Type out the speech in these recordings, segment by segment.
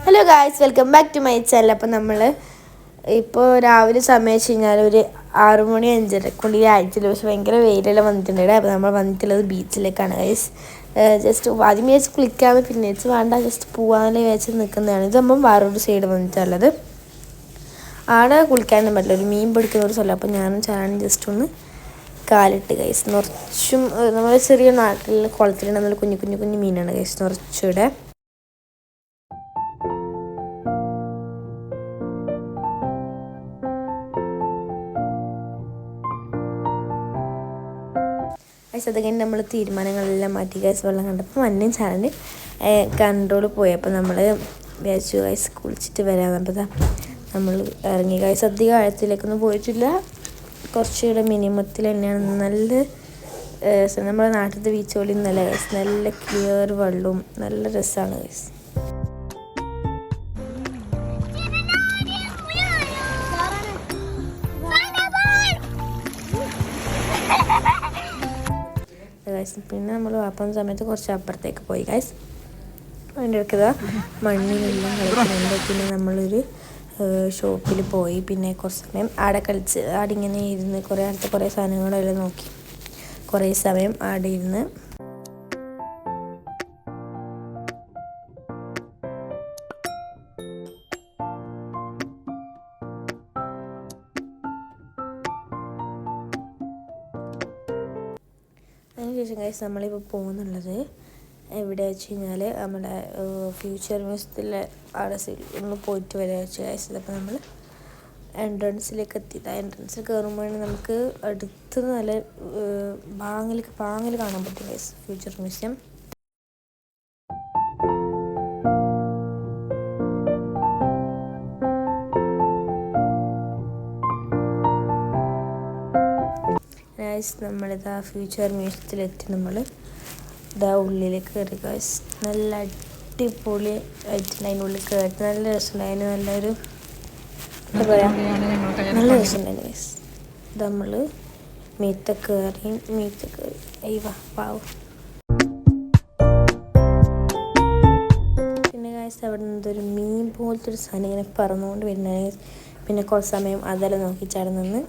Hello guys, welcome back to my channel. അപ്പോൾ നമ്മൾ ഇപ്പോൾ രാവിലെ സമയം വെച്ച് കഴിഞ്ഞാൽ ഒരു 6 മണി 5:30 ആഴ്ചയിൽ പക്ഷേ ഭയങ്കര വെയിലെല്ലാം വന്നിട്ടുണ്ട്. അപ്പോൾ നമ്മൾ വന്നിട്ടുള്ളത് ബീച്ചിലേക്കാണ് ഗൈസ്. ജസ്റ്റ് ആദ്യം വിചാരിച്ച് കുളിക്കാമെന്ന്, പിന്നെ വെച്ച് വേണ്ട ജസ്റ്റ് പോകാമെന്ന് വിചാരിച്ച് നിൽക്കുന്നതാണ്. ഇത് നമ്മൾ വേറൊരു സൈഡ് വന്നിട്ടുള്ളത്. ആടെ കുളിക്കാനൊന്നും പറ്റില്ല, ഒരു മീൻ പിടിക്കുന്ന ഒരു സ്ഥലം. അപ്പോൾ ഞാനും ചാനും ജസ്റ്റ് ഒന്ന് കാലിട്ട് ഗൈസ്. നിറച്ചും നമ്മുടെ ചെറിയ നാട്ടിൽ കുളത്തിലുണ്ടെന്നുള്ള കുഞ്ഞു കുഞ്ഞു കുഞ്ഞു മീനാണ് ഗൈസ് നിറച്ചിവിടെ. അത് കഴിഞ്ഞ് നമ്മൾ തീരുമാനങ്ങളെല്ലാം മാറ്റി ഗൈസ്. വെള്ളം കണ്ടപ്പോൾ മഞ്ഞയും ചാനൽ കൺട്രോൾ പോയപ്പോൾ നമ്മൾ വിചാരിച്ചു ഗൈസ് കുളിച്ചിട്ട് വരാമെന്നപ്പോൾ നമ്മൾ ഇറങ്ങി ഗൈസ്. അധികം ആഴത്തിലേക്കൊന്നും പോയിട്ടില്ല, കുറച്ചുകൂടെ മിനിമത്തിൽ തന്നെയാണ്. നല്ല നമ്മുടെ നാട്ടിലത്തെ ബീച്ച് പോലെ നല്ല ഗൈസ്, നല്ല ക്ലിയർ വെള്ളവും നല്ല രസമാണ് ഗൈസ്. പിന്നെ നമ്മൾ വാപ്പുന്ന സമയത്ത് കുറച്ച് അപ്പുറത്തേക്ക് പോയി ഗൈസ്. അതിൻ്റെ ഇടയ്ക്ക് മണ്ണിലെല്ലാം കളിക്കുന്നുണ്ട്. പിന്നെ നമ്മളൊരു ഷോപ്പിൽ പോയി. പിന്നെ കുറച്ച് സമയം ആടെ കളിച്ച് ആടെ ഇങ്ങനെ ഇരുന്ന് കുറേ സാധനങ്ങളെല്ലാം നോക്കി കുറേ സമയം ആടെ ഇരുന്ന്. അതിനുശേഷം ഗൈസ് നമ്മളിപ്പോൾ പോകുന്നുള്ളത് എവിടെ വെച്ച് കഴിഞ്ഞാൽ നമ്മുടെ ഫ്യൂച്ചർ മ്യൂസിയത്തിലെ അവിടെ ഒന്ന് പോയിട്ട് വരാ വെച്ച് ഗൈസ്. അപ്പോൾ നമ്മൾ എൻട്രൻസിലേക്ക് എത്തിയത്. എൻട്രൻസിൽ കയറുമ്പോഴാണ് നമുക്ക് അടുത്ത് നല്ല പാങ്ങിൽ കാണാൻ പറ്റും ഗൈസ് ഫ്യൂച്ചർ മ്യൂസിയം. നമ്മളിതാ ഫ്യൂച്ചർ മ്യൂസിയത്തിലെത്തി. നമ്മൾ ഇതാ ഉള്ളിലേക്ക് കയറി ഗൈസ്. നല്ല അടിപൊളി ആയിട്ടുണ്ട്. അതിൻ്റെ ഉള്ളിൽ കയറി നല്ല രസമുണ്ടായിരുന്നു. നല്ലൊരു എന്താ പറയുക, നല്ല രസമുണ്ടായിരുന്നു ഗൈസ്. നമ്മൾ മീത്ത കയറി പാവും. പിന്നെ ഗൈസ് അവിടെ നിന്നൊരു മീൻ പോലത്തെ ഒരു സാധനം ഇങ്ങനെ പറന്നുകൊണ്ട് വരുന്നത്. പിന്നെ കുറച്ച് സമയം അതെല്ലാം നോക്കി ചാടി നിന്ന്.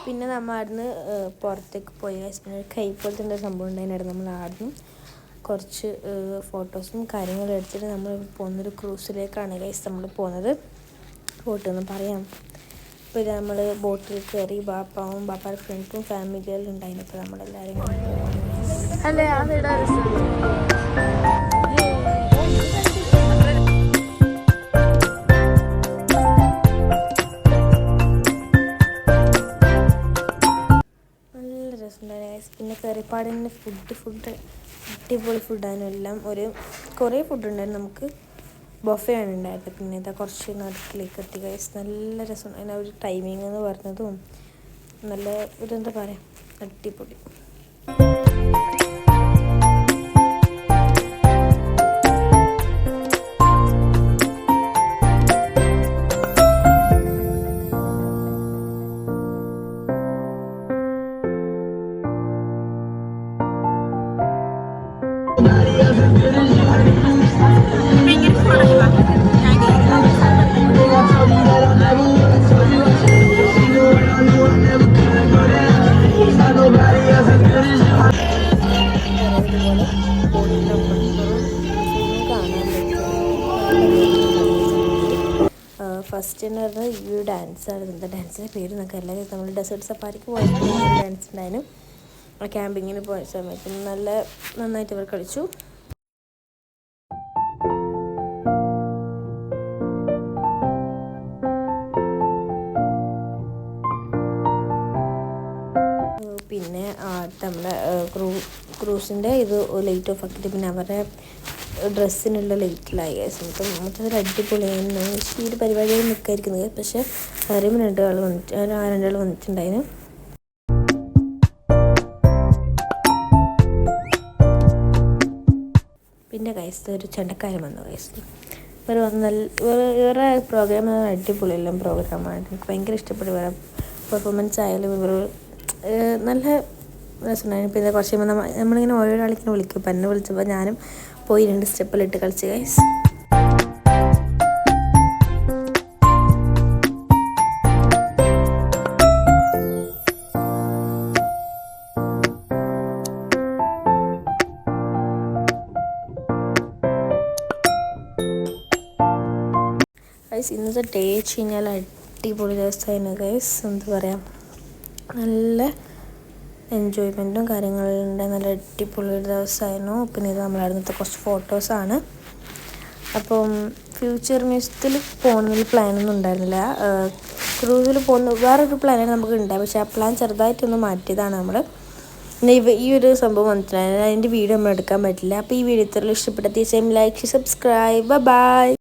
പിന്നെ നമ്മൾ ആടുന്ന് പുറത്തേക്ക് പോയി ഗൈസ്. പിന്നെ കൈ പോലത്തെ ഒരു സംഭവം ഉണ്ടായിരുന്നു. നമ്മൾ ആടുന്ന് കുറച്ച് ഫോട്ടോസും കാര്യങ്ങളും എടുത്തിട്ട് നമ്മൾ പോകുന്നൊരു ക്രൂസിലേക്കാണ് ഗൈസ് നമ്മൾ പോകുന്നത്. ബോട്ടൊന്നും പറയാം. അപ്പോൾ ഇത് നമ്മൾ ബോട്ടിൽ കയറി ബാപ്പായുടെ ഫ്രണ്ട്സും ഫാമിലിയെല്ലാം ഉണ്ടായിരുന്നു. അപ്പോൾ നമ്മളെല്ലാവരും അല്ലേ പിന്നെ കറിപ്പാടിൻ്റെ ഫുഡ് അടിപൊളി ഫുഡാണ്. എല്ലാം കുറേ ഫുഡ് ഉണ്ടായിരുന്നു. നമുക്ക് ബൊഫയാണ് ഉണ്ടായത്. പിന്നെ ഇതാ കുറച്ച് നടുക്കിലേക്ക് എത്തി ഗൈസ്. നല്ല രസം. അതിന് ഒരു ടൈമിംഗ് എന്ന് പറഞ്ഞതും നല്ല ഒരു എന്താ പറയുക, അടിപൊളി. ഫസ്റ്റ് എന്ന് പറഞ്ഞാൽ ഈ ഒരു ഡാൻസാണ്. എന്താ ഡാൻസിൻ്റെ പേര് നമുക്ക് എല്ലാവരും നമ്മൾ ഡെസേർട്ട് സഫാരിക്ക് പോയപ്പോൾ ഡാൻസ് ഉണ്ടായിരുന്നു. ആ ക്യാമ്പിങ്ങിന് പോയ സമയത്ത് നന്നായിട്ട് അവർ കളിച്ചു. പിന്നെ നമ്മുടെ ക്രൂസിൻ്റെ ഇത് ലൈറ്റ് ഓഫ് ആക്കിയിട്ട് പിന്നെ അവരുടെ ഡ്രസ്സിനുള്ള ലൈറ്റിലായി. മൊത്തത്തിൽ അടിപൊളിയായിരുന്നു. ഈ ഒരു പരിപാടിയിൽ നിൽക്കാതിരിക്കുന്നത്. പക്ഷേ സാറിയും രണ്ടാൾ വന്നിട്ടുണ്ടായിരുന്നു. പിന്നെ ഗൈസ് ഒരു ചെണ്ടക്കാരൻ വന്നു ഗൈസ്. വേറെ പ്രോഗ്രാം അടിപൊളിയെല്ലാം പ്രോഗ്രാമാണ്. എനിക്ക് ഭയങ്കര ഇഷ്ടപ്പെട്ടു. വേറെ പെർഫോമൻസ് ആയാലും ഇവർ നല്ല രസമുണ്ടായിരുന്നു. പിന്നെ കുറച്ച് കഴിയുമ്പോൾ നമ്മളിങ്ങനെ ഓരോരാളിങ്ങനെ വിളിക്കും. അപ്പം എന്നെ വിളിച്ചപ്പോൾ ഞാനും പോയി 2 സ്റ്റെപ്പിലിട്ട് കളിച്ച് ഗൈസ്. ഗൈസ് ഇന്നത്തെ ഡേ വെച്ച് കഴിഞ്ഞാൽ അടിപൊളി ദിവസമായിരുന്നു ഗൈസ്. എന്താ പറയുക, നല്ല എൻജോയ്മെൻറ്റും കാര്യങ്ങളുണ്ട്. നല്ല അടിപൊളി ഒരു ദിവസമായിരുന്നു. പിന്നെ ഇത് നമ്മളടുത്ത കുറച്ച് ഫോട്ടോസാണ്. അപ്പം ഫ്യൂച്ചർ മ്യൂസിയത്തിൽ പോകുന്നതിൽ പ്ലാനൊന്നും ഉണ്ടായിരുന്നില്ല. ക്രൂസിൽ പോകുന്ന വേറൊരു പ്ലാനാണ് നമുക്ക് ഉണ്ടായത്. പക്ഷേ ആ പ്ലാൻ ചെറുതായിട്ടൊന്ന് മാറ്റിയതാണ് നമ്മൾ. പിന്നെ ഈ ഒരു സംഭവം വന്നിട്ടുണ്ടായിരുന്നു. അതിൻ്റെ വീഡിയോ നമ്മൾ എടുക്കാൻ പറ്റില്ല. അപ്പോൾ ഈ വീഡിയോ ഇത്രയും ഇഷ്ടപ്പെട്ട തീർച്ചയായും ലൈക്ക്, സബ്സ്ക്രൈബ്, ബൈ.